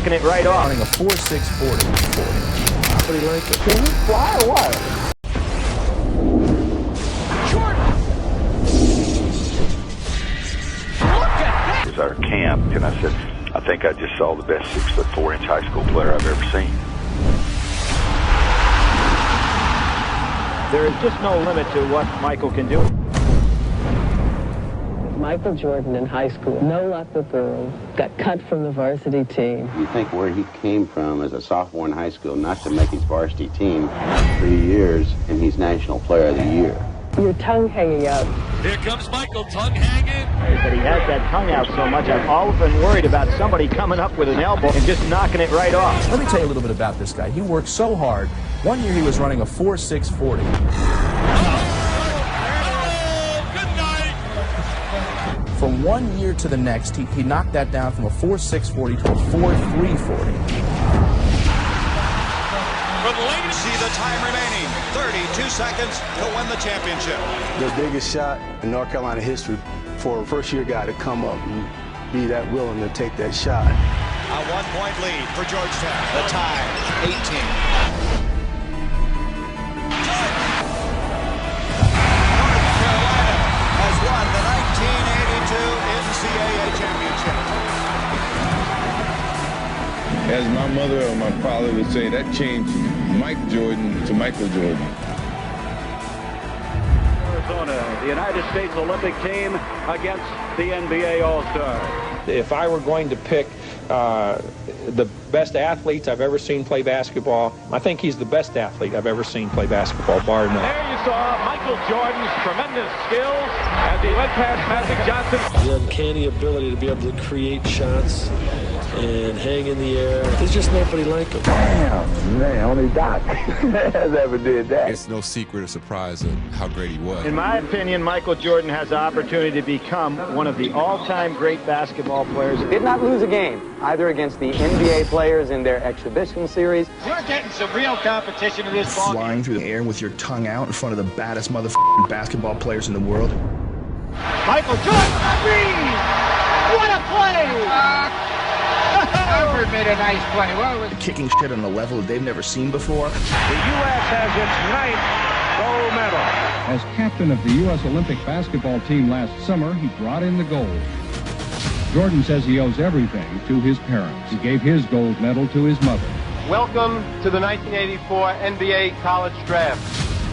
knocking it right off. Running a 4.640. Pretty like it. Can he fly or what? Jordan! Look at that! It was our camp, and I said, I think I just saw the best 6'4" high school player I've ever seen. There is just no limit to what Michael can do. Michael Jordan in high school, no luck with girls, got cut from the varsity team. You think where he came from as a sophomore in high school, not to make his varsity team 3 years, and he's National Player of the Year. Your tongue hanging out. Here comes Michael, tongue hanging. But he has that tongue out so much, I've always been worried about somebody coming up with an elbow and just knocking it right off. Let me tell you a little bit about this guy. He worked so hard. One year he was running a 4.640. From 1 year to the next, he knocked that down from a 4.640 to a 4.340. See the time remaining. 32 seconds to win the championship. The biggest shot in North Carolina history for a first-year guy to come up and be that willing to take that shot. A 1-point lead for Georgetown. The tie, 18. North Carolina has won the 1982 NCAA championship. As my mother or my father would say, that changed Mike Jordan to Michael Jordan. Arizona, the United States Olympic team against the NBA All-Stars. If I were going to pick the best athletes I've ever seen play basketball, I think he's the best athlete I've ever seen play basketball, bar none. There you saw Michael Jordan's tremendous skills as he went past Magic Johnson. The uncanny ability to be able to create shots and hang in the air. There's just nobody like him. Damn, man, only Doc has ever did that. It's no secret or surprise of how great he was. In my opinion, Michael Jordan has the opportunity to become one of the all-time great basketball players. Did not lose a game, either against the NBA players in their exhibition series. We're getting some real competition in this ball. Flying through the air with your tongue out in front of the baddest motherfucking basketball players in the world. Michael Jordan, three! What a play! Harvard made a nice play. Well, Kicking shit on a level that they've never seen before. The U.S. has its ninth gold medal. As captain of the U.S. Olympic basketball team last summer, he brought in the gold. Jordan says he owes everything to his parents. He gave his gold medal to his mother. Welcome to the 1984 NBA College Draft.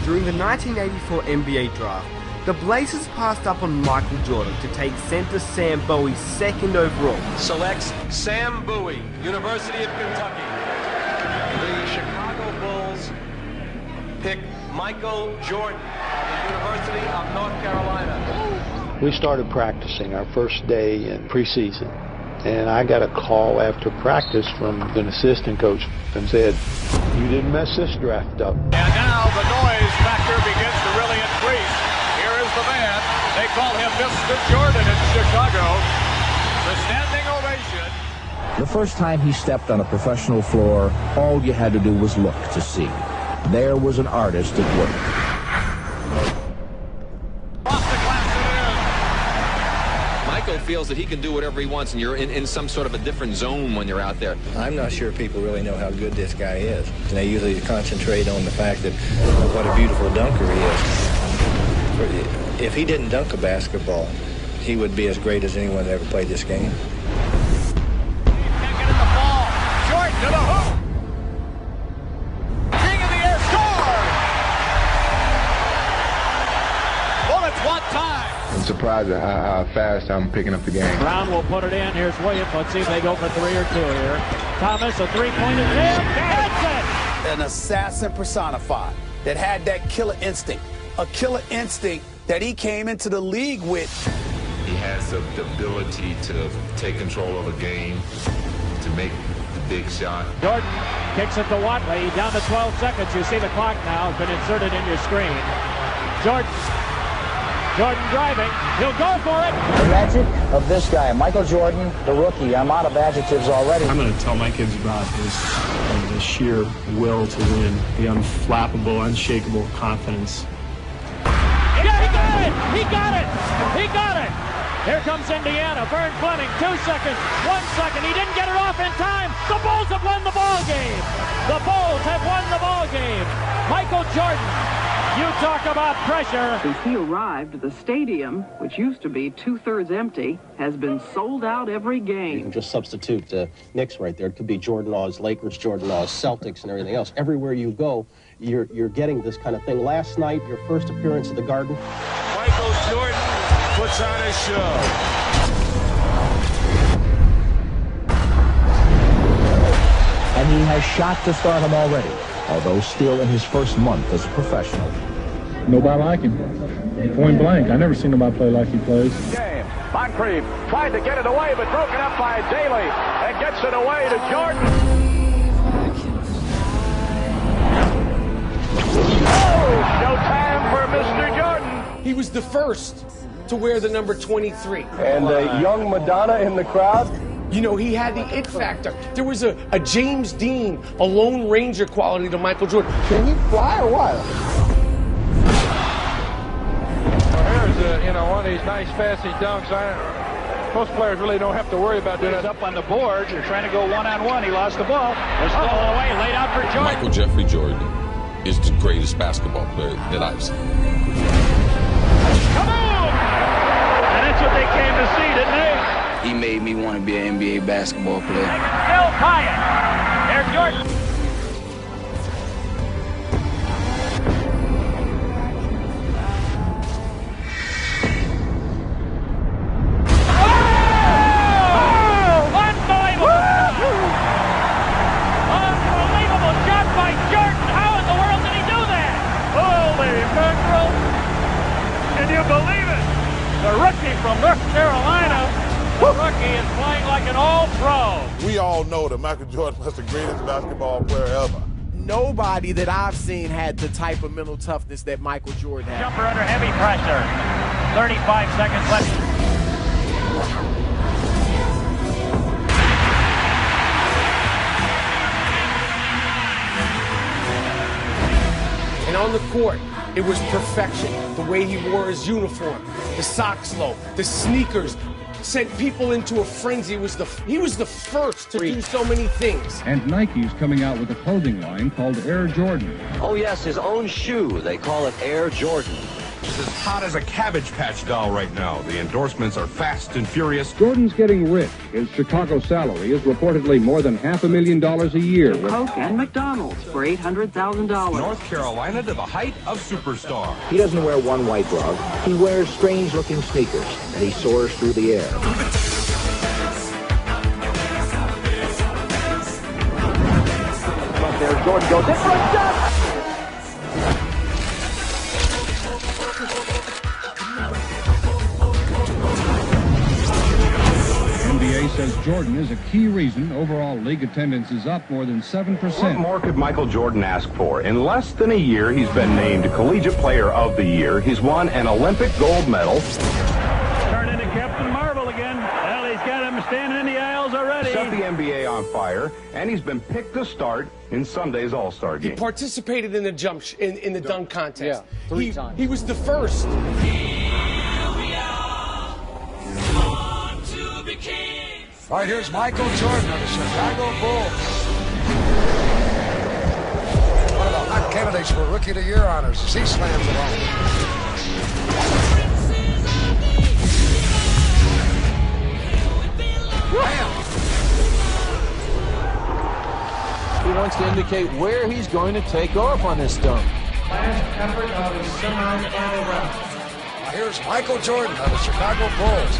During the 1984 NBA Draft, the Blazers passed up on Michael Jordan to take center Sam Bowie second overall. Selects Sam Bowie, University of Kentucky. The Chicago Bulls pick Michael Jordan of the University of North Carolina. We started practicing our first day in preseason, and I got a call after practice from an assistant coach and said, "You didn't mess this draft up." And now the noise factor begins to really increase. Here is the man. They call him Mr. Jordan in Chicago. The standing ovation. The first time he stepped on a professional floor, all you had to do was look to see. There was an artist at work. Michael feels that he can do whatever he wants, and you're in some sort of a different zone when you're out there. I'm not sure people really know how good this guy is. And they usually concentrate on the fact that what a beautiful dunker he is. If he didn't dunk a basketball, he would be as great as anyone that ever played this game. Can't get at the ball. Jordan to the hoop. King of the air, score! Bullets, one time. I'm surprised at how fast I'm picking up the game. Brown will put it in. Here's Williams. Let's see if they go for 3 or 2 here. Thomas, a three-point attempt. That's it! An assassin personified that had that killer instinct. A killer instinct that he came into the league with. He has the ability to take control of a game, to make the big shot. Jordan kicks it to Watley. Down to 12 seconds. You see the clock now has been inserted in your screen. Jordan driving. He'll go for it. The magic of this guy, Michael Jordan, the rookie. I'm out of adjectives already. I'm going to tell my kids about his sheer will to win, the unflappable, unshakable confidence. Yeah, he got it! He got it! He got it! Here comes Indiana. Vern Fleming, 2 seconds, 1 second. He didn't get it off in time. The The Bulls have won the ball game. Michael Jordan, you talk about pressure. Since he arrived, the stadium, which used to be 2/3 empty, has been sold out every game. You can just substitute Knicks right there. It could be Jordan Oz, Lakers, Jordan Oz, Celtics, and everything else. Everywhere you go, you're getting this kind of thing. Last night, your first appearance at the Garden. Michael Jordan puts on a show. And he has shot to stardom already, although still in his first month as a professional. Nobody like him. Point blank. I never seen nobody play like he plays. Game. Moncrief tried to get it away, but broken up by Daly, and gets it away to Jordan. Oh, showtime for Mr. Jordan. He was the first to wear the number 23. And a young Madonna in the crowd. You know, he had the it factor. There was a James Dean, a Lone Ranger quality to Michael Jordan. Can he fly or what? Here's one of these nice fancy dunks. Most players really don't have to worry about doing it. Up on the board. You're trying to go one-on-one. He lost the ball. Was stolen away. Laid out for Jordan. Michael Jeffrey Jordan is the greatest basketball player that I've seen. Kaboom! And that's what they came to see, didn't they? He made me want to be an NBA basketball player. Still Hyatt. There's Jordan. Unbelievable shot by Jordan. How in the world did he do that? Holy mackerel. Can you believe it? The rookie from North Carolina. The rookie is playing like an all-pro. We all know that Michael Jordan was the greatest basketball player ever. Nobody that I've seen had the type of mental toughness that Michael Jordan had. Jumper under heavy pressure. 35 seconds left. And on the court, it was perfection. The way he wore his uniform, the socks low, the sneakers, sent people into a frenzy. He was the first to do so many things. And Nike's coming out with a clothing line called Air Jordan. Oh yes, his own shoe. They call it Air Jordan. It's as hot as a Cabbage Patch doll right now. The endorsements are fast and furious. Jordan's getting rich. His Chicago salary is reportedly more than $500,000 a year. Coke and McDonald's for $800,000. North Carolina to the height of superstar. He doesn't wear one white rug. He wears strange-looking sneakers, and he soars through the air. But there, Jordan goes in for a shot. Says Jordan is a key reason overall league attendance is up more than 7%. What more could Michael Jordan ask for? In less than a year, he's been named Collegiate Player of the Year. He's won an Olympic gold medal. Turned into Captain Marvel again. Well, he's got him standing in the aisles already. Set the NBA on fire, and he's been picked to start in Sunday's All-Star game. He participated in the in the dunk contest. Yeah, three times. He was the first. All right, here's Michael Jordan of the Chicago Bulls. One of the hot candidates for Rookie of the Year honors. He slams it home. He wants to indicate where he's going to take off on this dunk. Last effort of his semifinal round. Here's Michael Jordan of the Chicago Bulls.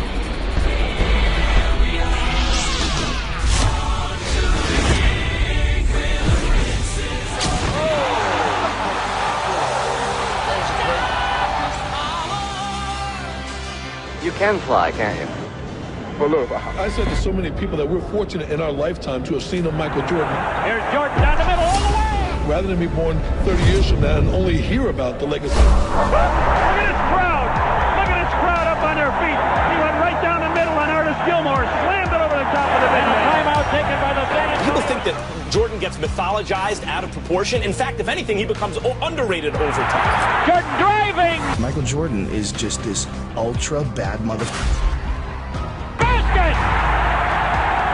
You can fly, can't you? Well, look, I said to so many people that we're fortunate in our lifetime to have seen a Michael Jordan. Here's Jordan down the middle all the way. Rather than be born 30 years from now and only hear about the legacy. Look at this crowd. Look at this crowd up on their feet. He went right down the middle on Artis Gilmore, slammed it over the top of the bench. Timeout taken by the fans. People think that Jordan gets mythologized out of proportion. In fact, if anything, he becomes underrated over time. Jordan driving. Michael Jordan is just this ultra bad motherfucker. Basket!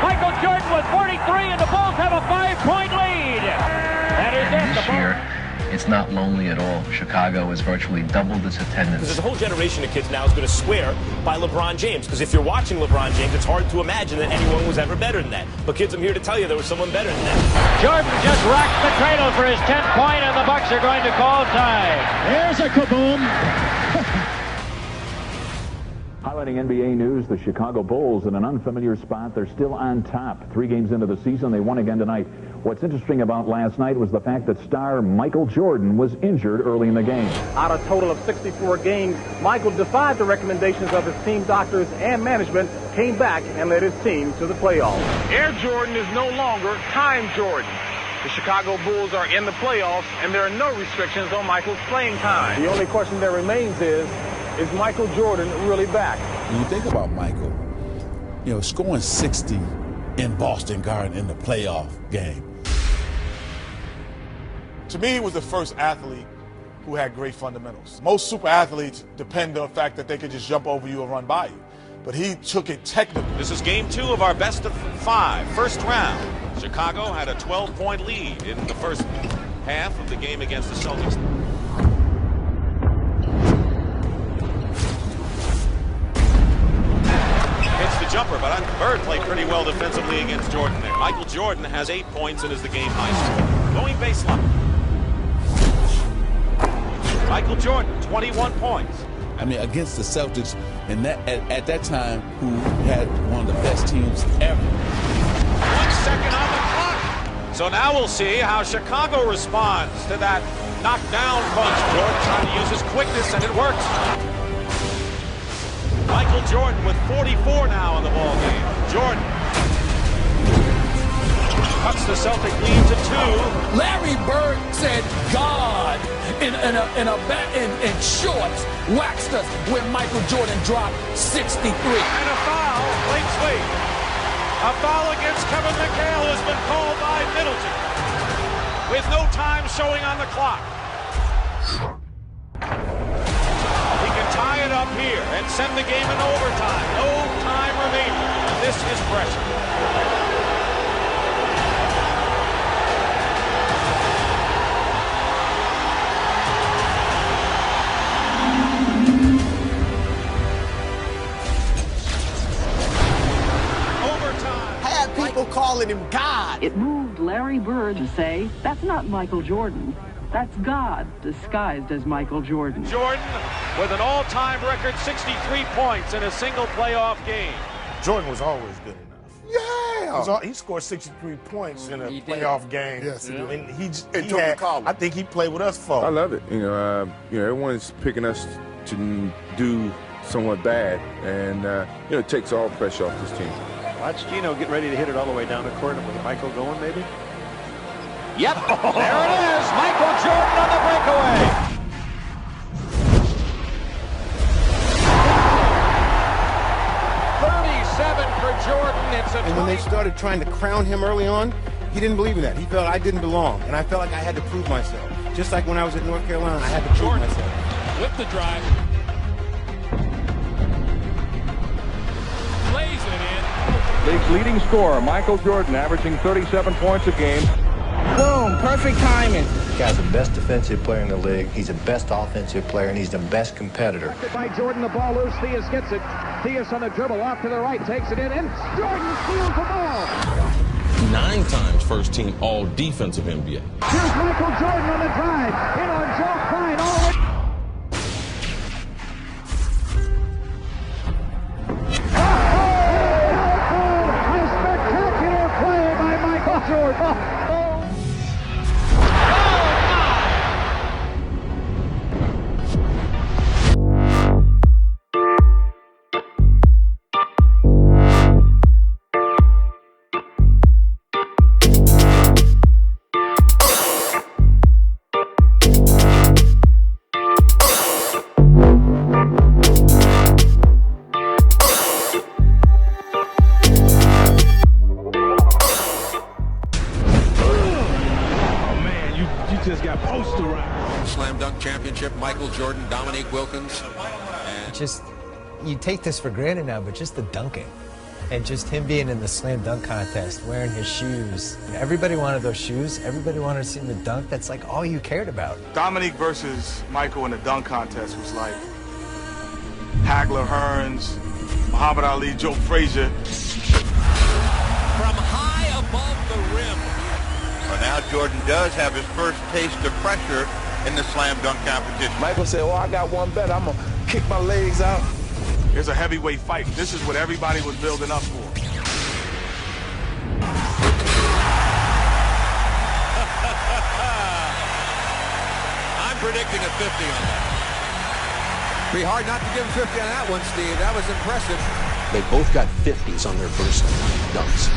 Michael Jordan with 43, and the Bulls have a 5-point lead. It's not lonely at all. Chicago has virtually doubled its attendance. There's a whole generation of kids now is going to swear by LeBron James, because if you're watching LeBron James, it's hard to imagine that anyone was ever better than that. But kids, I'm here to tell you there was someone better than that. Jordan just rocked the cradle for his 10th point, and the Bucks are going to call time. There's a kaboom. Highlighting NBA news, the Chicago Bulls in an unfamiliar spot. They're still on top. 3 games into the season, they won again tonight. What's interesting about last night was the fact that star Michael Jordan was injured early in the game. Out of a total of 64 games, Michael defied the recommendations of his team doctors and management, came back and led his team to the playoffs. Air Jordan is no longer Time Jordan. The Chicago Bulls are in the playoffs, and there are no restrictions on Michael's playing time. The only question that remains is Michael Jordan really back? When you think about Michael, you know, scoring 60 in Boston Garden in the playoff game. To me, he was the first athlete who had great fundamentals. Most super athletes depend on the fact that they could just jump over you and run by you. But he took it technically. This is game 2 of our best of 5, first round. Chicago had a 12-point lead in the first half of the game against the Celtics. Hits the jumper, but Bird played pretty well defensively against Jordan there. Michael Jordan has 8 points and is the game high scorer. Going baseline. Michael Jordan, 21 points. I mean, against the Celtics, and that at that time, who had one of the best teams ever. 1 second on the clock. So now we'll see how Chicago responds to that knockdown punch. Jordan trying to use his quickness, and it works. Michael Jordan with 44 now in the ball game. Jordan cuts the Celtic lead to 2. Larry Bird said God in shorts waxed us when Michael Jordan dropped 63. And a foul, late sweep. A foul against Kevin McHale has been called by Middleton, with no time showing on the clock. He can tie it up here and send the game in overtime. No time remaining. This is pressure. People calling him God. It moved Larry Bird to say, that's not Michael Jordan. That's God disguised as Michael Jordan. Jordan with an all-time record 63 points in a single playoff game. Jordan was always good enough. Yeah. He scored 63 points in a playoff game. Yes, he did. And I think he played with us for. I love it. You know, everyone's picking us to do somewhat bad, and it takes all pressure off this team. Watch Gino get ready to hit it all the way down the court. With Michael going, maybe? Yep, there it is. Michael Jordan on the breakaway. 37 for Jordan. And when they started trying to crown him early on, he didn't believe in that. He felt I didn't belong, and I felt like I had to prove myself. Just like when I was at North Carolina, I had to prove myself. With the drive. Lays it in. League's leading scorer, Michael Jordan, averaging 37 points a game. Boom, perfect timing. The guy's the best defensive player in the league. He's the best offensive player, and he's the best competitor. By Jordan, the ball loose. Theus gets it. Theus on the dribble off to the right, takes it in, and Jordan steals the ball. 9 times first team all defensive NBA. Here's Michael Jordan on the drive. In on Joe Klein all the way. Jordan. Slam dunk championship, Michael Jordan, Dominique Wilkins. You take this for granted now, but just the dunking. And just him being in the slam dunk contest, wearing his shoes. Everybody wanted those shoes. Everybody wanted to see him to dunk. That's like all you cared about. Dominique versus Michael in the dunk contest was like Hagler, Hearns, Muhammad Ali, Joe Frazier. From high above the rim. Well, now Jordan does have his first taste of pressure in the slam dunk competition. Michael said, I got one better. I'm going to kick my legs out. Here's a heavyweight fight. This is what everybody was building up for. I'm predicting a 50 on that. Be hard not to give him 50 on that one, Steve. That was impressive. They both got 50s on their first dunks.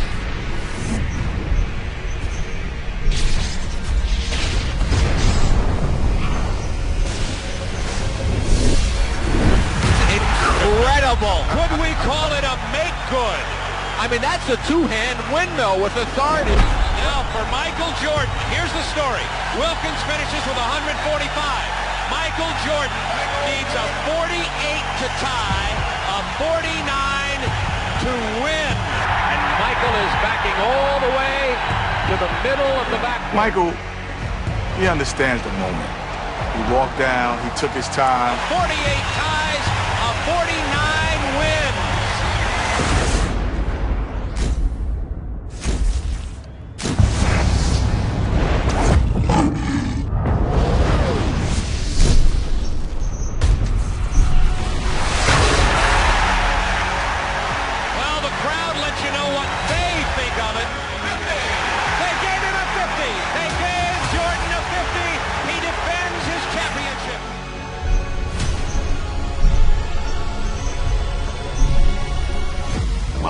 Incredible. Could we call it a make good? I mean, that's a two-hand windmill with authority. Now for Michael Jordan. Here's the story. Wilkins finishes with 145. Michael Jordan needs a 48 to tie, a 49 to win. And Michael is backing all the way to the middle of the back. Michael, he understands the moment. He walked down, he took his time. 48 ties, a 49 wins.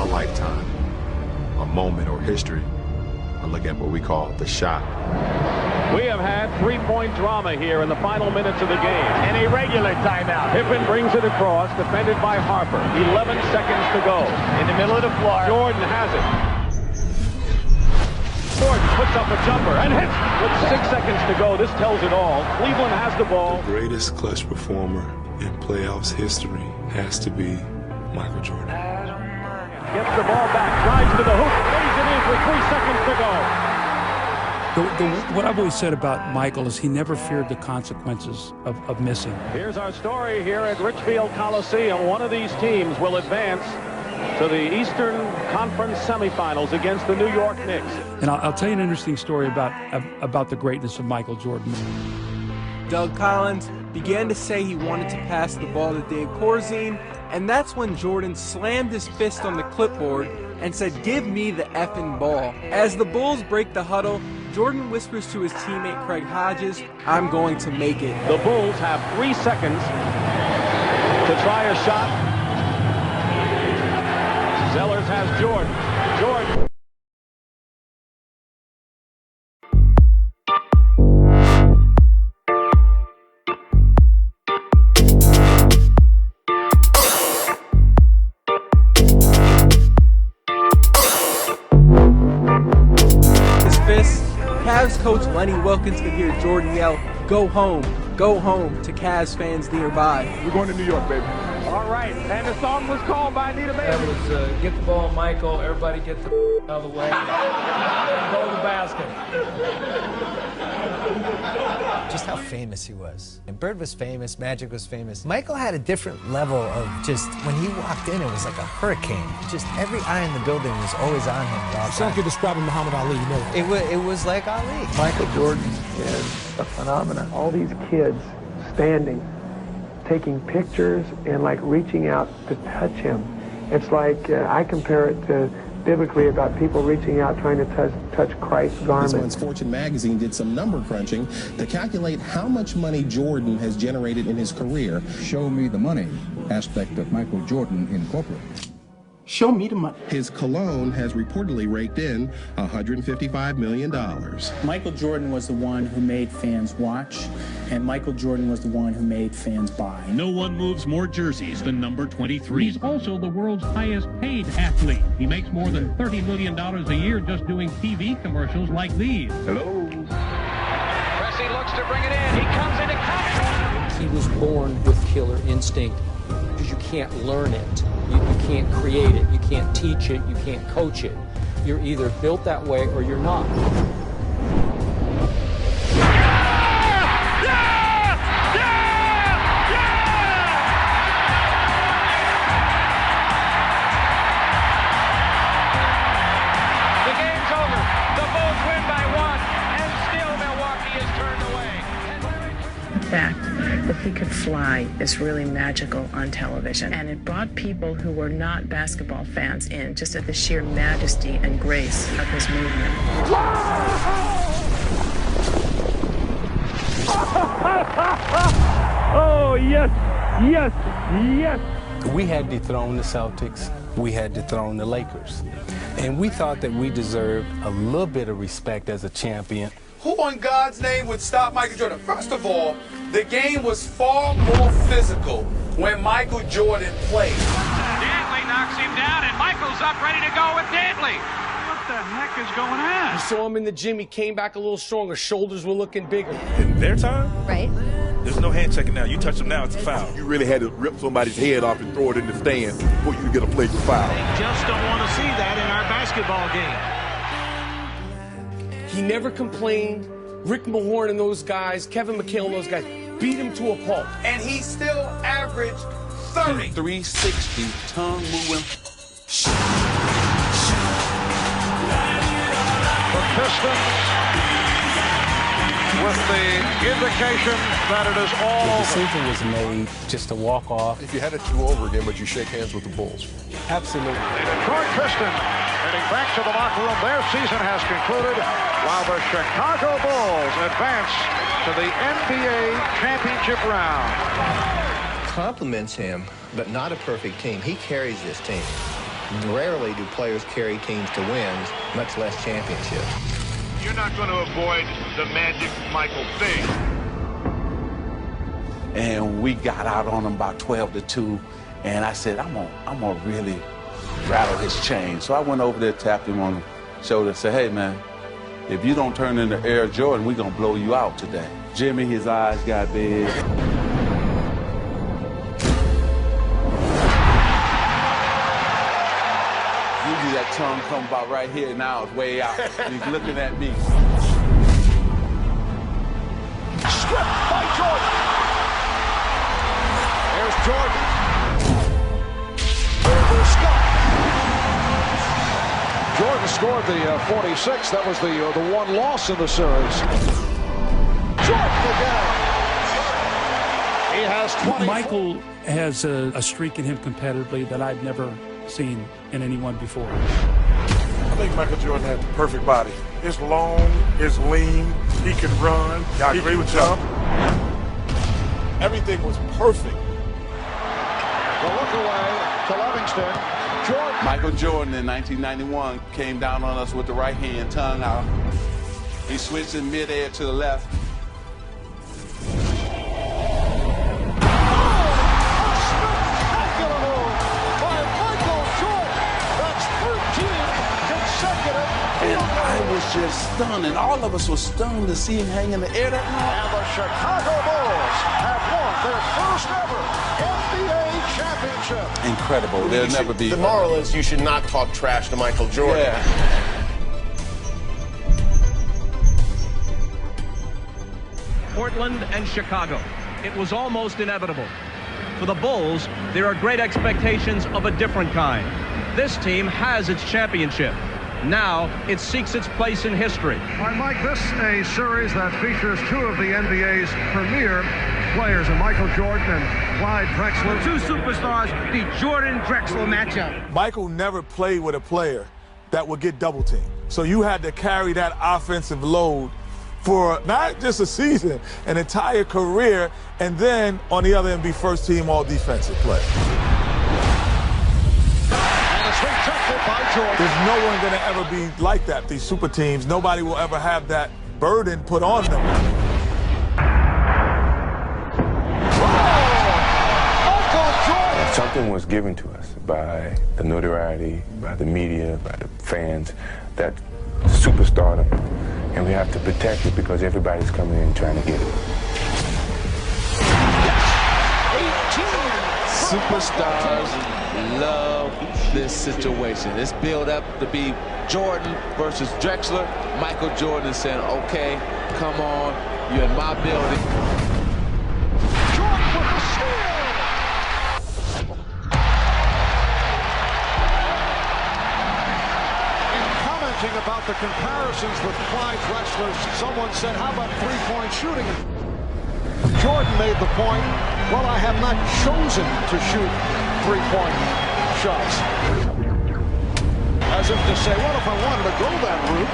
Lifetime, a moment or history. I look at what we call the shot. We have had three-point drama here in the final minutes of the game. And a regular timeout. Pippen brings it across, defended by Harper. 11 seconds to go. In the middle of the floor. Jordan has it. Jordan puts up a jumper and hits with 6 seconds to go. This tells it all. Cleveland has the ball. The greatest clutch performer in playoffs history has to be Michael Jordan. Gets the ball back, drives to the hoop, lays it in for 3 seconds to go. What I've always said about Michael is he never feared the consequences of missing. Here's our story here at Richfield Coliseum. One of these teams will advance to the Eastern Conference semifinals against the New York Knicks. And I'll tell you an interesting story about the greatness of Michael Jordan. Doug Collins began to say he wanted to pass the ball to Dave Corzine, and that's when Jordan slammed his fist on the clipboard and said, "Give me the effing ball." As the Bulls break the huddle, Jordan whispers to his teammate Craig Hodges, "I'm going to make it." The Bulls have 3 seconds to try a shot. Zellers has Jordan. Jordan. Cavs coach Lenny Wilkins could hear Jordan yell, go home," to Cavs fans nearby. We're going to New York, baby. All right, and the song was called by Anita Bailey. That was get the ball, Michael. Everybody get the out of the way. Go to the basket. Just how famous he was. And Bird was famous, Magic was famous. Michael had a different level of just, when he walked in, it was like a hurricane. Just every eye in the building was always on him. It's like you're describing Muhammad Ali, you know. It was like Ali. Michael Jordan is a phenomenon. All these kids standing, taking pictures and like reaching out to touch him. It's like, I compare it to biblically about people reaching out trying to touch Christ's garment. This month's Fortune magazine did some number crunching to calculate how much money Jordan has generated in his career. Show me the money aspect of Michael Jordan Incorporated. Show me the money. His cologne has reportedly raked in $155 million. Michael Jordan was the one who made fans watch, and Michael Jordan was the one who made fans buy. No one moves more jerseys than number 23. He's also the world's highest paid athlete. He makes more than $30 million a year just doing TV commercials like these. Hello. Pressey looks to bring it in. He comes into contact. He was born with killer instinct because you can't learn it. You can't create it. You can't teach it. You can't coach it. You're either built that way or you're not. The fact that he could fly is really magical on television, and it brought people who were not basketball fans in just at the sheer majesty and grace of his movement. Oh, yes, yes, yes. We had dethroned the Celtics. We had dethroned the Lakers. And we thought that we deserved a little bit of respect as a champion. Who on God's name would stop Michael Jordan? First of all, the game was far more physical when Michael Jordan played. Dantley knocks him down, and Michael's up ready to go with Dantley. What the heck is going on? You saw him in the gym. He came back a little stronger. Shoulders were looking bigger. In their time? Right. There's no hand checking now. You touch him now, it's a foul. You really had to rip somebody's head off and throw it in the stands before you could get a flagrant foul. They just don't want to see that in our basketball game. He never complained. Rick Mahorn and those guys, Kevin McHale and those guys, beat him to a pulp. And he still averaged 30. 360, tongue moving. The Pistons with the indication that it is all The over. decision was made just to walk off. If you had it do over again, would you shake hands with the Bulls? Absolutely. The Detroit Pistons heading back to the locker room. Their season has concluded, while the Chicago Bulls advance to the NBA championship round. Compliments him, but not a perfect team. He carries this team. Rarely do players carry teams to wins, much less championships. You're not going to avoid the Magic Michael thing. And we got out on him about 12-2, and I said, I'm gonna really rattle his chain. So I went over there, tapped him on the shoulder, and said, hey man, if you don't turn into Air Jordan, we're gonna blow you out today. Jimmy, his eyes got big. Usually that tongue come about right here, now it's way out. He's looking at me. Stripped by Jordan. There's Jordan. Over Scott. Jordan scored the 46. That was the one loss in the series. Jordan again. He has 20. Michael has a streak in him competitively that I've never seen in anyone before. I think Michael Jordan had the perfect body. It's long, it's lean, he can run, I agree with you. Everything was perfect. The look away to Livingston. Jordan. Michael Jordan in 1991 came down on us with the right hand, tongue out. He switched in midair to the left. I was just stunned, and all of us were stunned to see him hang in the air that night. And the Chicago Bulls have won their first ever NBA championship. Incredible. There'll never be. The moral is you should not talk trash to Michael Jordan. Yeah. Portland and Chicago. It was almost inevitable. For the Bulls, there are great expectations of a different kind. This team has its championship. Now it seeks its place in history. All right, Mike, this is a series that features two of the NBA's premier players, Michael Jordan and Clyde Drexler. Two superstars, the Jordan-Drexler matchup. Michael never played with a player that would get double teamed. So you had to carry that offensive load for not just a season, an entire career, and then on the other end be first team all defensive play. There's no one going to ever be like that, these super teams. Nobody will ever have that burden put on them. Something was given to us by the notoriety, by the media, by the fans, that superstardom, and we have to protect it because everybody's coming in trying to get it. superstars love this situation. It's built up to be Jordan versus Drexler. Michael Jordan saying, okay, come on, you're in my building. Jordan with the steal! In commenting about the comparisons with Clyde Drexler, someone said, how about three-point shooting? Jordan made the point, well, I have not chosen to shoot three-point shots. As if to say, what if I wanted to go that route?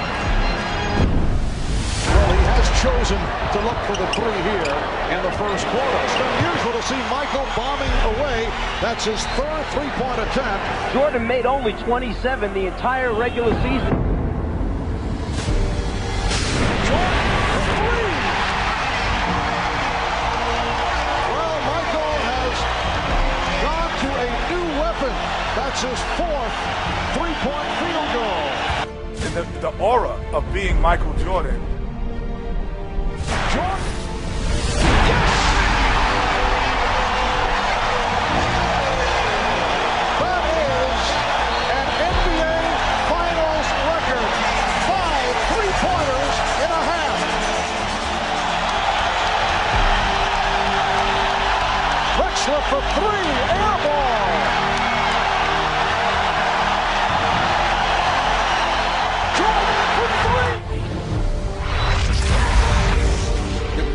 Well, he has chosen to look for the three here in the first quarter. It's unusual to see Michael bombing away. That's his third three-point attempt. Jordan made only 27 the entire regular season. That's his fourth three-point field goal. And the aura of being Michael Jordan. Jordan. Yes! That is an NBA Finals record. 5 three-pointers in a half. Drexler for three. Air ball.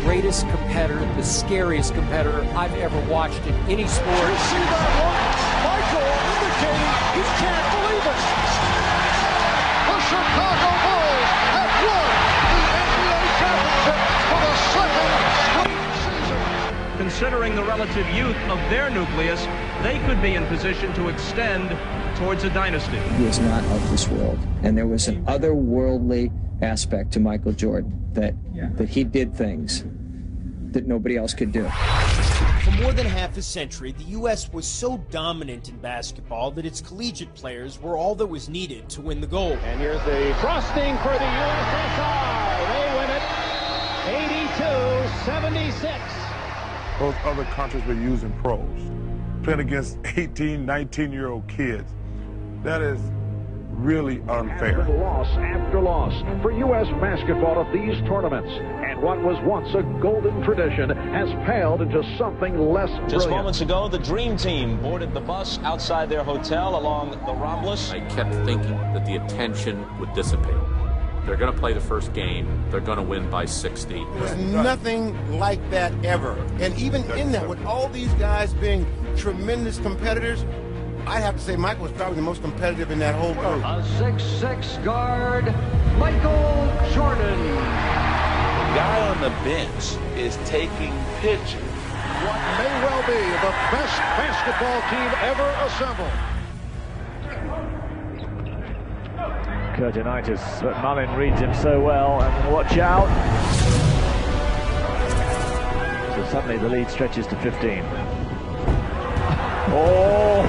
Greatest competitor, the scariest competitor I've ever watched in any sport. You see that look? Michael indicating he can't believe it. The Chicago Bulls have won the NBA championship for the second straight season. Considering the relative youth of their nucleus, they could be in position to extend towards a dynasty. He is not of this world, and there was an otherworldly aspect to Michael Jordan that he did things that nobody else could do. For more than half a century, the U.S. was so dominant in basketball that its collegiate players were all that was needed to win the gold. And here's the frosting for the USSR. They win it 82-76. Those other countries were using pros, playing against 18, 19-year-old kids. That is really unfair. Loss after loss for U.S. basketball at these tournaments. And what was once a golden tradition has paled into something less brilliant. Just moments ago, the Dream Team boarded the bus outside their hotel along the Ramblas. I kept thinking that the attention would dissipate. They're going to play the first game. They're going to win by 60. There's nothing like that ever. And even in that, with all these guys being tremendous competitors, I have to say Michael was probably the most competitive in that whole group. A 6'6" guard, Michael Jordan. The guy on the bench is taking pictures. What may well be the best basketball team ever assembled. Curtinitis, but Mullin reads him so well, and watch out. So suddenly the lead stretches to 15. Oh!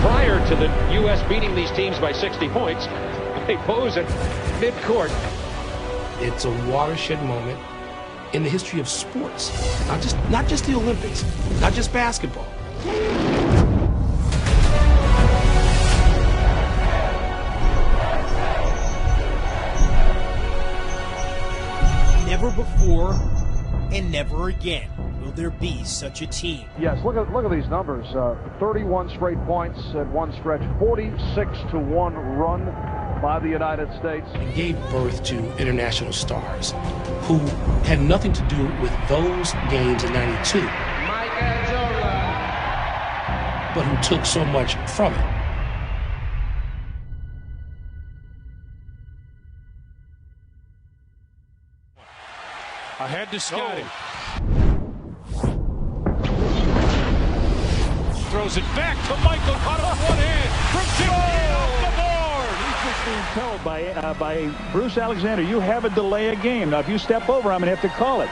Prior to the U.S. beating these teams by 60 points, they pose at midcourt. It's a watershed moment in the history of sports. Not just the Olympics, not just basketball. Never before and never again will there be such a team. Yes, look at these numbers. 31 straight points at one stretch, 46-1 run by the United States. And gave birth to international stars who had nothing to do with those games in '92. MICHAELJORDAN. But who took so much from it. Ahead to Scotty. Throws it back to Michael, caught on one hand. From 15 off the board. He's being told by Bruce Alexander, you have a delay of game. Now, if you step over, I'm going to have to call it.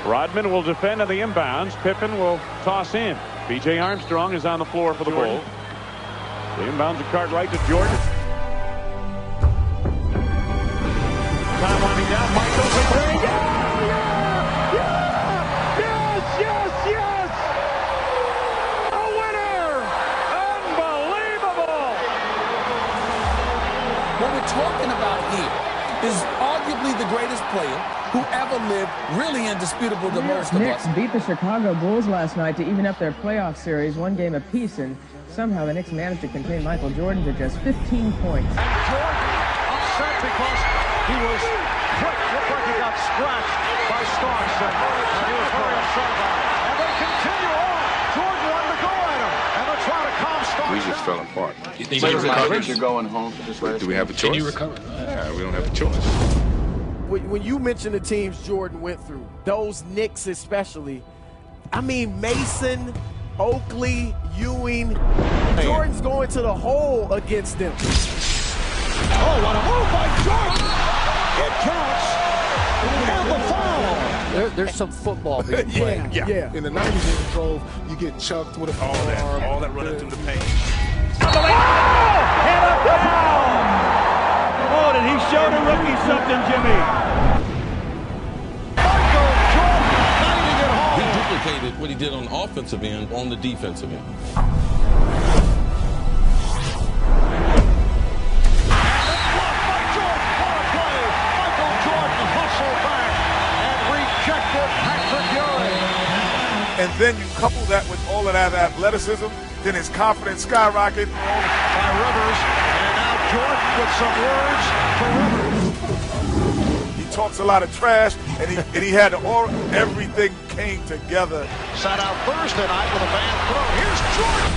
Rodman will defend on the inbounds. Pippen will toss in. B.J. Armstrong is on the floor for the Bulls. The inbounds are Cartwright to Jordan. Time winding down. Michael's a three. Yeah! we're talking about here is arguably the greatest player who ever lived, really indisputable to most of us. Knicks beat the Chicago Bulls last night to even up their playoff series, one game apiece, and somehow the Knicks managed to contain Michael Jordan to just 15 points. And Jordan upset because he was quick. Looked like he got scratched by Starks, and he was very upset about it. And they continue on. Jordan wanted to go at him, and they're trying to calm Starks. We just fell apart. You're going home for this last Do we have a choice? Can you recover? Yeah, we don't have a choice. When you mention the teams Jordan went through, those Knicks especially, I mean Mason, Oakley, Ewing, Jordan's going to the hole against them. Oh, what a move by Jordan! It counts, and the foul. There's some football being played. Yeah. In the 90s, in the drove, you get chucked with a forearm. All that running through the paint. And a foul! Oh, did he show the rookie something, Jimmy? Michael Jordan finding it home. He duplicated what he did on the offensive end on the defensive end. And then you couple that with all of that athleticism, then his confidence skyrocket. By Rivers, and now Jordan with some words for Rivers. He talks a lot of trash, and he had all, everything came together. Sat out Thursday night with a bad throw. Here's Jordan.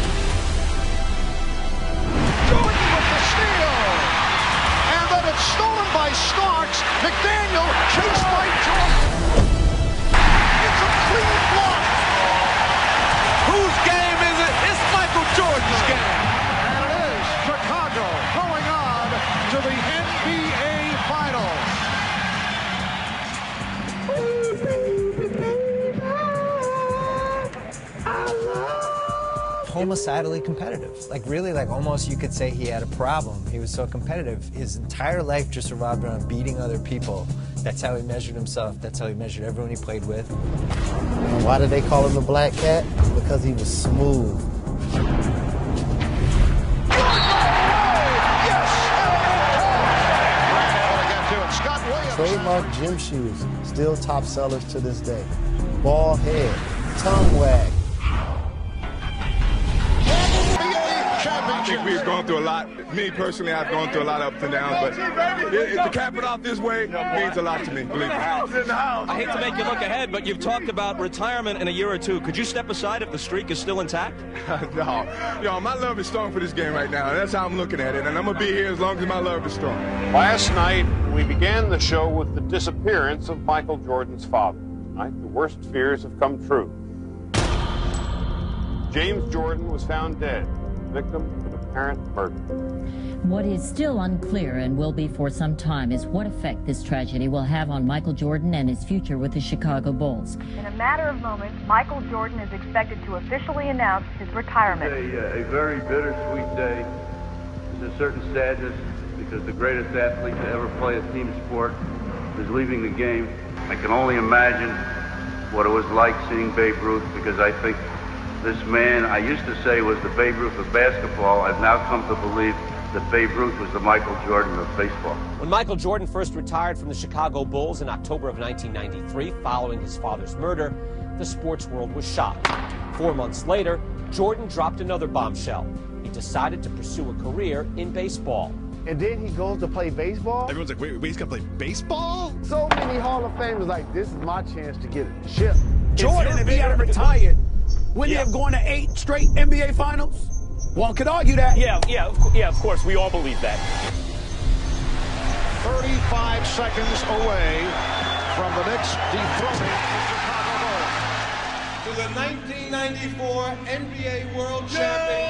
Jordan with the steal. And then it's stolen by Starks. McDaniel chased by Jordan. It's a clean block. Whose game is it? It's Michael Jordan's game. And it is Chicago going on to the NBA Finals. Homicidally competitive. Like really, like almost you could say he had a problem. He was so competitive. His entire life just revolved around beating other people. That's how he measured himself. That's how he measured everyone he played with. Why did they call him the Black Cat? Because he was smooth. Trademark gym shoes, still top sellers to this day. Bald head, tongue wag. I think we've gone through a lot. Me personally, I've gone through a lot of ups and downs, but to cap it off this way means a lot to me, believe me. I hate to make you look ahead, but you've talked about retirement in a year or two. Could you step aside if the streak is still intact? No. Yo, my love is strong for this game right now, and that's how I'm looking at it, and I'm going to be here as long as my love is strong. Last night, we began the show with the disappearance of Michael Jordan's father. Tonight, the worst fears have come true. James Jordan was found dead, victim of an apparent murder. What is still unclear and will be for some time is what effect this tragedy will have on Michael Jordan and his future with the Chicago Bulls. In a matter of moments, Michael Jordan is expected to officially announce his retirement. A very bittersweet day. There's a certain sadness because the greatest athlete to ever play a team sport is leaving the game. I can only imagine what it was like seeing Babe Ruth, because I think this man, I used to say, was the Babe Ruth of basketball. I've now come to believe that Babe Ruth was the Michael Jordan of baseball. When Michael Jordan first retired from the Chicago Bulls in October of 1993, following his father's murder, the sports world was shocked. 4 months later, Jordan dropped another bombshell. He decided to pursue a career in baseball. And then he goes to play baseball? Everyone's like, wait, he's gonna play baseball? So many Hall of Famers like, this is my chance to get a chip. Jordan, if he had retired, wouldn't he have gone to 8 straight NBA Finals? One could argue that. Yeah, of course, we all believe that. 35 seconds away from the Knicks dethroning the Chicago Bulls. To the 1994 NBA World Champion.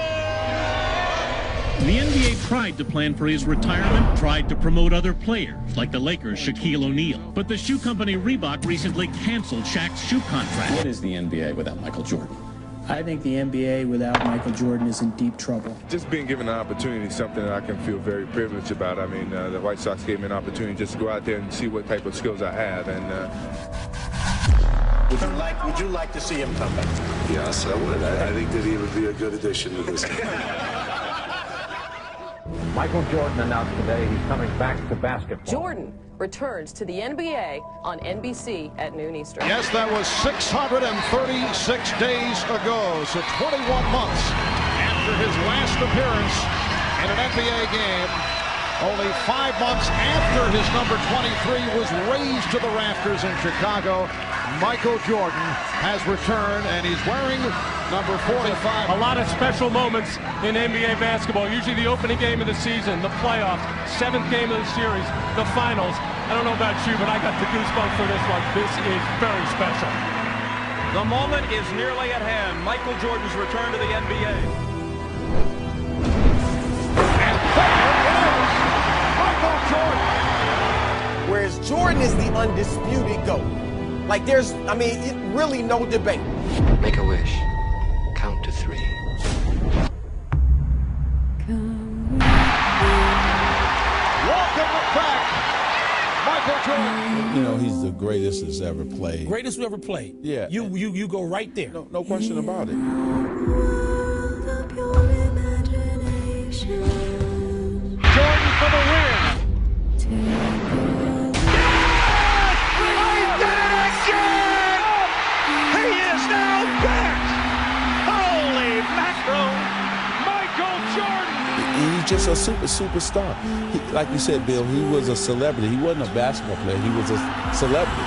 The NBA tried to plan for his retirement, tried to promote other players, like the Lakers' Shaquille O'Neal. But the shoe company Reebok recently canceled Shaq's shoe contract. What is the NBA without Michael Jordan? I think the NBA without Michael Jordan is in deep trouble. Just being given an opportunity is something that I can feel very privileged about. I mean, the White Sox gave me an opportunity just to go out there and see what type of skills I have. And Would you like to see him come back? Yes, I would. I think that he would be a good addition to this game. Michael Jordan announced today he's coming back to basketball. Jordan returns to the NBA on NBC at noon Eastern. Yes, that was 636 days ago, so 21 months after his last appearance in an NBA game. Only 5 months after his number 23 was raised to the rafters in Chicago, Michael Jordan has returned, and he's wearing number 45. A lot of special moments in NBA basketball. Usually the opening game of the season, the playoffs, 7th game of the series, the finals. I don't know about you, but I got the goosebumps for this one. This is very special. The moment is nearly at hand. Michael Jordan's return to the NBA. Whereas Jordan is the undisputed GOAT. Like there's, I mean, really no debate. Make a wish. Count to 3. Welcome back, Michael Jordan. You know, he's the greatest that's ever played. Greatest who ever played. Yeah. You go right there. No question about it. Jordan for the win. He's just a superstar. Like you said, Bill, he was a celebrity. He wasn't a basketball player. He was a celebrity.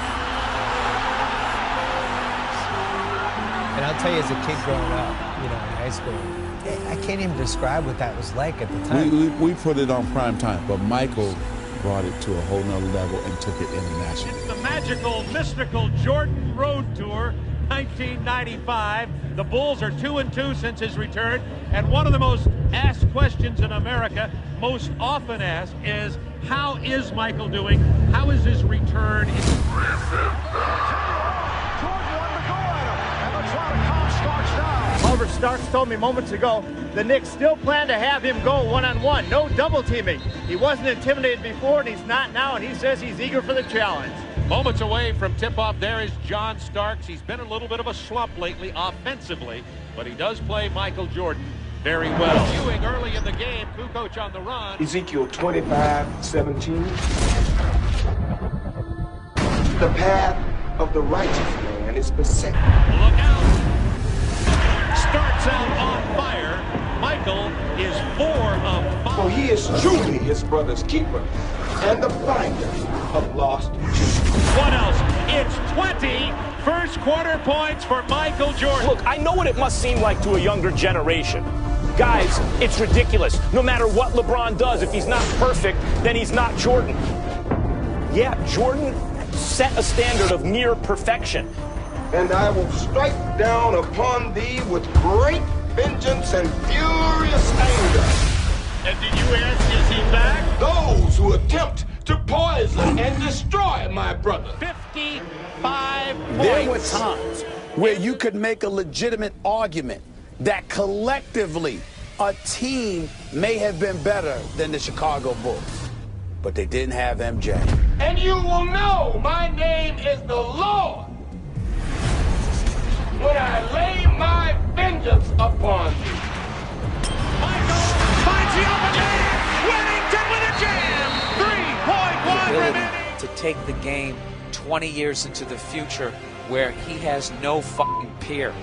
And I'll tell you, as a kid growing up, you know, in high school, I can't even describe what that was like at the time. We put it on prime time, but Michael brought it to a whole nother level and took it international. It's the magical, mystical Jordan Road Tour, 1995. The Bulls are 2-2 since his return, and one of the most asked questions in America, most often asked, is how is Michael doing? How is his return? However, Starks told me moments ago the Knicks still plan to have him go one-on-one, no double teaming. He wasn't intimidated before, and he's not now, and he says he's eager for the challenge. Moments away from tip-off, there is John Starks. He's been in a little bit of a slump lately offensively, but he does play Michael Jordan very well. Ewing early in the game, Kukoc on the run. Ezekiel 25:17. The path of the righteous man is beset. Look out! Starts out on fire. Michael is 4 of 5. For he is truly his brother's keeper and the finder of lost children. What else? It's 20 first quarter points for Michael Jordan. Look, I know what it must seem like to a younger generation. Guys, it's ridiculous. No matter what LeBron does, if he's not perfect, then he's not Jordan. Yeah, Jordan set a standard of near perfection. And I will strike down upon thee with great vengeance and furious anger. And did you ask, is he back? Those who attempt to poison and destroy my brother. 55 points. There were times where you could make a legitimate argument that collectively a team may have been better than the Chicago Bulls, but they didn't have MJ. And you will know my name is the Lord when I lay my vengeance upon you. Michael finds the open man. Whittington with a jam. 3.1 remaining. To take the game 20 years into the future where he has no fucking peer.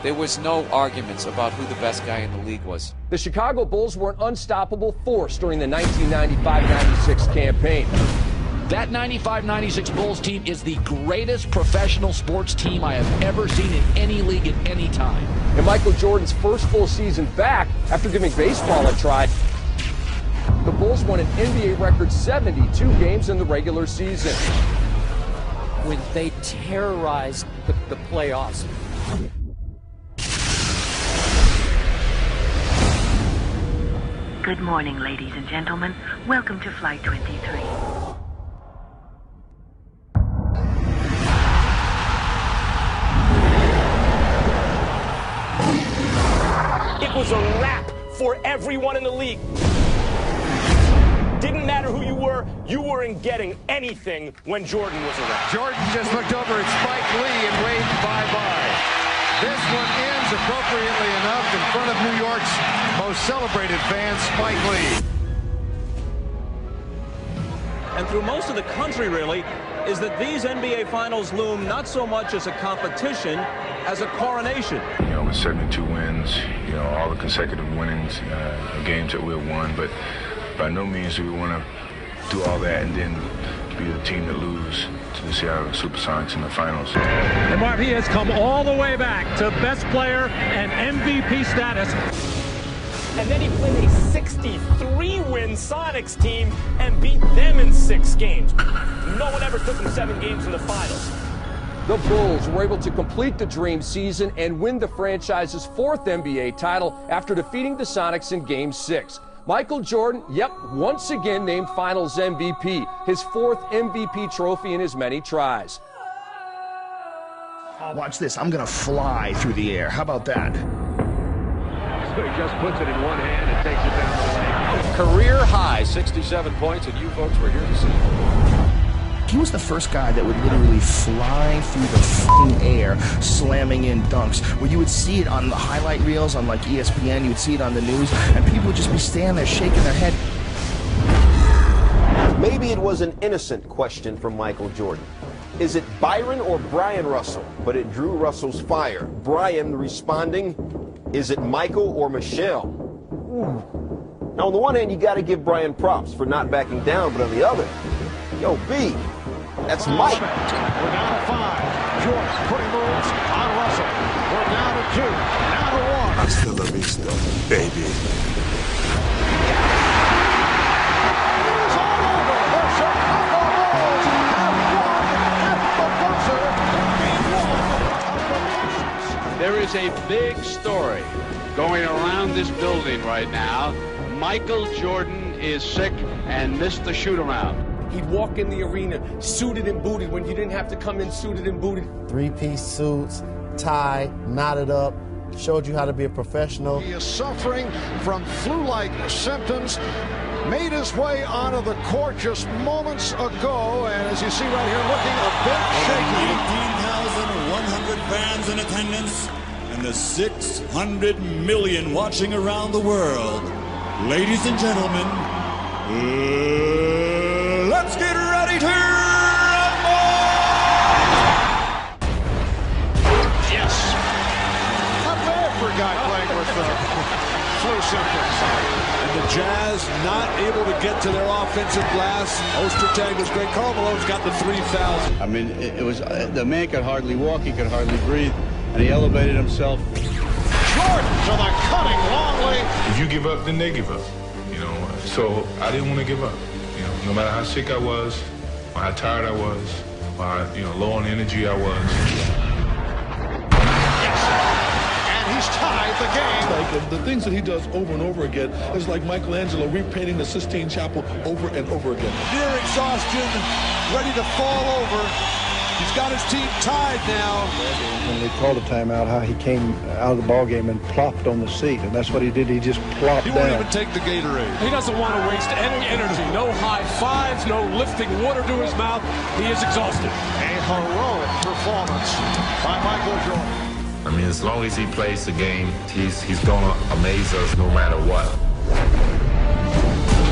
There was no arguments about who the best guy in the league was. The Chicago Bulls were an unstoppable force during the 1995-96 campaign. That 95-96 Bulls team is the greatest professional sports team I have ever seen in any league at any time. In Michael Jordan's first full season back, after giving baseball a try, the Bulls won an NBA record 72 games in the regular season. When they terrorized the playoffs. Good morning, ladies and gentlemen. Welcome to Flight 23. It was a wrap for everyone in the league. Didn't matter who you weren't getting anything when Jordan was around. Jordan just looked over at Spike Lee and waved bye-bye. This one ends appropriately enough in front of New York's most celebrated fan, Spike Lee. and through most of the country really, is that these NBA Finals loom not so much as a competition as a coronation. You know, with 72 wins, you know, all the consecutive winnings, games that we've won, but by no means do we want to do all that and then be the team that lose to the Seattle Supersonics in the finals. And Marv, he has come all the way back to best player and MVP status. And then he played a 63-win Sonics team and beat them in 6 games. No one ever took him 7 games in the finals. The Bulls were able to complete the dream season and win the franchise's 4th NBA title after defeating the Sonics in Game 6. Michael Jordan, once again named Finals MVP, his 4th MVP trophy in his many tries. Watch this, I'm gonna fly through the air. How about that? So he just puts it in one hand and takes it down the lane. Career high, 67 points, and you folks were here to see. He was the first guy that would literally fly through the f***ing air, slamming in dunks, where you would see it on the highlight reels on like ESPN, you would see it on the news, and people would just be standing there shaking their head. Maybe it was an innocent question from Michael Jordan. Is it Byron or Brian Russell? But it drew Russell's fire. Brian responding, is it Michael or Michelle? Ooh. Now, on the one hand, you got to give Brian props for not backing down, but on the other, yo, B, that's Mike. We're down to 5. Jordan putting moves on Russell. We're down to 2. Now to 1. Hasta la vista, baby. It is all over. The Chicago Bulls have won at the buzzer. Game 1 of the nation's. There is a big story going around this building right now. Michael Jordan is sick and missed the shoot-around. He'd walk in the arena suited and booted when you didn't have to come in suited and booted. 3-piece suits, tie, knotted up, showed you how to be a professional. He is suffering from flu-like symptoms. Made his way onto the court just moments ago, and as you see right here, looking a bit shaky. 18,100 fans in attendance, and the 600 million watching around the world. Ladies and gentlemen, let's get ready to rumble! Yes. Not bad for a guy playing with flu symptoms. And the Jazz not able to get to their offensive glass. Ostertag was great. Karl Malone's got the 3,000. I mean, it was the man could hardly walk. He could hardly breathe, and he elevated himself. Jordan to the cutting Longley. If you give up, then they give up. You know, so I didn't want to give up. You know, no matter how sick I was, or how tired I was, or how, low on energy I was. Yes, and he's tied the game. Like the things that he does over and over again is like Michelangelo repainting the Sistine Chapel over and over again. Near exhaustion, ready to fall over. He's got his team tied now. When they called a timeout, how he came out of the ball game and plopped on the seat, and that's what he did. He just plopped down. He won't even take the Gatorade. He doesn't want to waste any energy. No high fives, no lifting water to his mouth. He is exhausted. A heroic performance by Michael Jordan. I mean, as long as he plays the game, he's going to amaze us no matter what.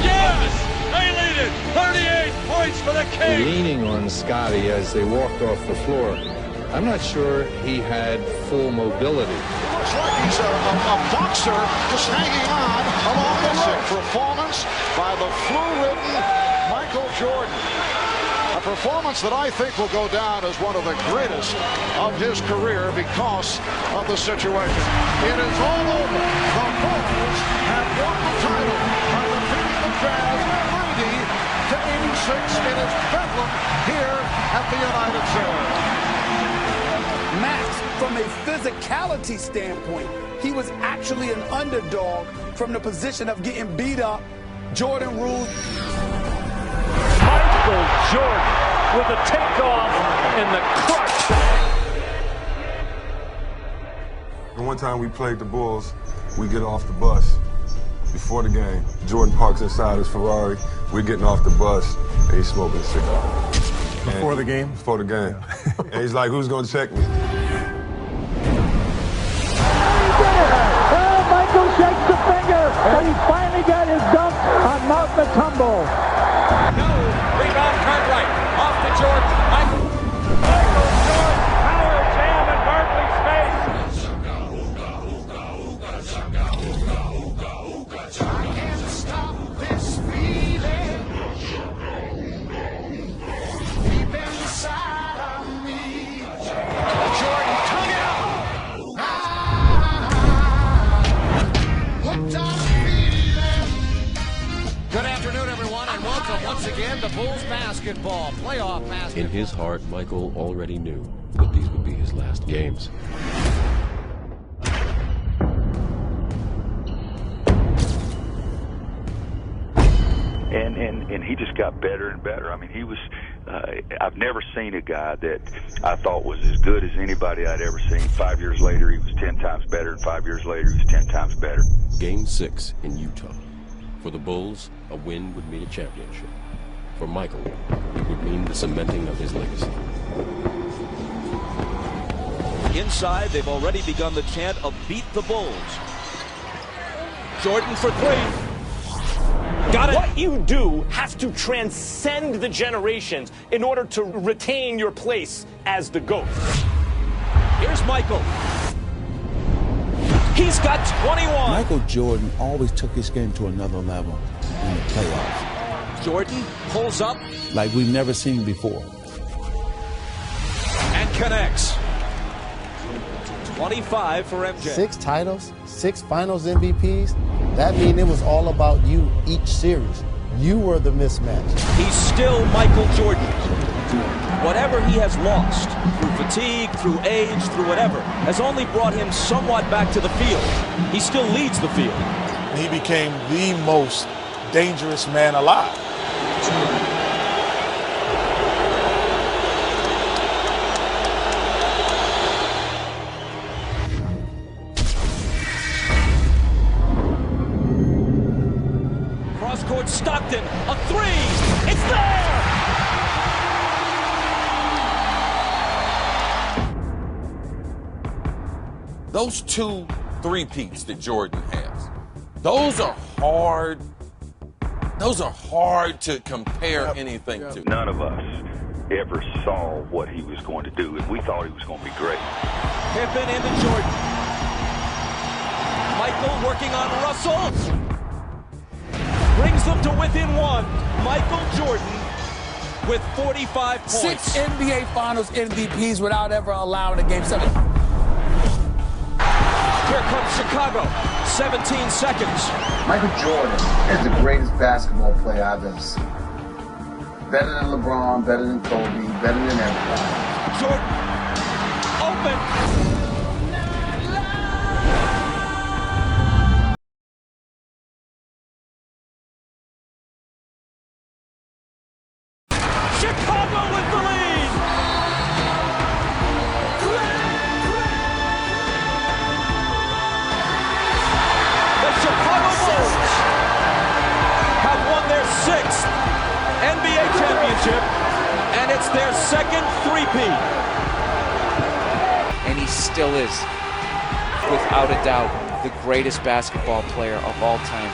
Yes! They lead it! 38 points for the Kings! Leaning on Scotty as they walked off the floor. I'm not sure he had full mobility. Looks like he's a boxer just hanging on along the rope. Performance by the flu-ridden Michael Jordan. A performance that I think will go down as one of the greatest of his career because of the situation. It is all over. The Bulls have won the title by defeating the Jazz 90-86 in its bedlam here at the United Center. Max, from a physicality standpoint, he was actually an underdog from the position of getting beat up. Jordan ruled. Michael Jordan with a takeoff and the crush. The one time we played the Bulls, we get off the bus before the game. Jordan parks inside his Ferrari. We're getting off the bus, and he's smoking a cigar. Before the game? Before the game. Yeah. And he's like, who's going to check me? Michael shakes the finger, and he finally got his dunk on Mount Matumbo. No, rebound. Jordan. Michael Jordan, power jam in Barkley's face. Good afternoon, everyone, and welcome once again to Bulls basketball, playoff basketball. In his heart, Michael already knew that these would be his last games. And he just got better and better. I mean, he was, I've never seen a guy that I thought was as good as anybody I'd ever seen. 5 years later, he was 10 times better, and 5 years later, he was 10 times better. Game 6 in Utah. For the Bulls, a win would mean a championship. For Michael, it would mean the cementing of his legacy. Inside, they've already begun the chant of beat the Bulls. Jordan for three. Got it. What you do has to transcend the generations in order to retain your place as the GOAT. Here's Michael. He's got 21. Michael Jordan always took his game to another level in the playoffs. Jordan pulls up. Like we've never seen before. And connects. 25 for MJ. 6 titles, 6 finals MVPs. That means it was all about you each series. You were the mismatch. He's still Michael Jordan. Whatever he has lost, through fatigue, through age, through whatever, has only brought him somewhat back to the field. He still leads the field. He became the most dangerous man alive. Cross-court Stockton, a three! It's there! Those 2 three-peats that Jordan has, those are hard to compare anything to. None of us ever saw what he was going to do, and we thought he was going to be great. Pippen into Jordan. Michael working on Russell. Brings them to within 1. Michael Jordan with 45 points. 6 NBA Finals MVPs without ever allowing a Game 7. Here comes Chicago. 17 seconds. Michael Jordan is the greatest basketball player I've ever seen. Better than LeBron, better than Kobe, better than everybody. Jordan, open. Chicago with the lead. The Chicago Bulls have won their 6th NBA championship, and it's their 2nd three-peat. And he still is, without a doubt, the greatest basketball player of all time.